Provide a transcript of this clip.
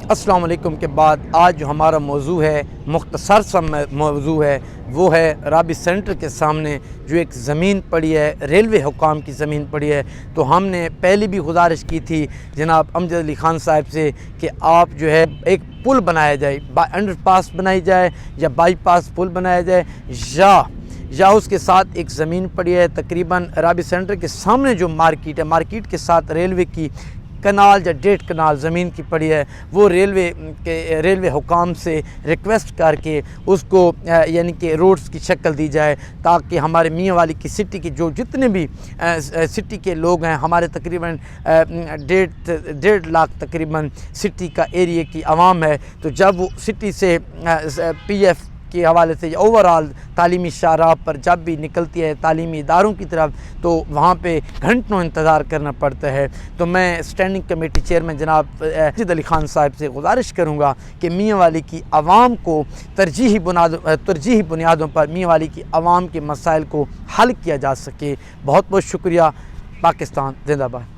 अस्सलाम वालेकुम के बाद आज जो हमारा मौजू है, मुख्तसर सा मौजू है, वो है राबी सेंटर के सामने जो एक ज़मीन पड़ी है, रेलवे हुकाम की ज़मीन पड़ी है। तो हमने पहले भी गुजारिश की थी जनाब अमजद अली ख़ान साहब से कि आप जो है एक पुल बनाया जाए, अंडर पास बनाई जाए या बाईपास पुल बनाया जाए, या उसके साथ एक ज़मीन पड़ी है तकरीबन राबी सेंटर के सामने जो मार्केट है, मार्केट के साथ रेलवे की कनाल या 1.5 कनाल ज़मीन की पड़ी है, वो रेलवे हुकाम से रिक्वेस्ट करके उसको यानी कि रोड्स की शक्ल दी जाए, ताकि हमारे मियाँ वाली की सिटी की जो जितने भी सिटी के लोग हैं, हमारे तकरीबन 1.5 लाख तकरीबन सिटी का एरिया की आवाम है। तो जब वो सिटी से PF के हवाले से ओवरऑल तालीमी शाहराह पर जब भी निकलती है तालीमी इदारों की तरफ, तो वहाँ पे घंटों इंतज़ार करना पड़ता है। तो मैं स्टैंडिंग कमेटी चेयरमैन जनाब अमजद अली ख़ान साहब से गुजारिश करूँगा कि मियाँ वाली की आवाम को तरजीही बुनियादों पर मियाँ वाली की आवाम के मसाइल को हल किया जा सके। बहुत बहुत शुक्रिया। पाकिस्तान जिंदाबाद।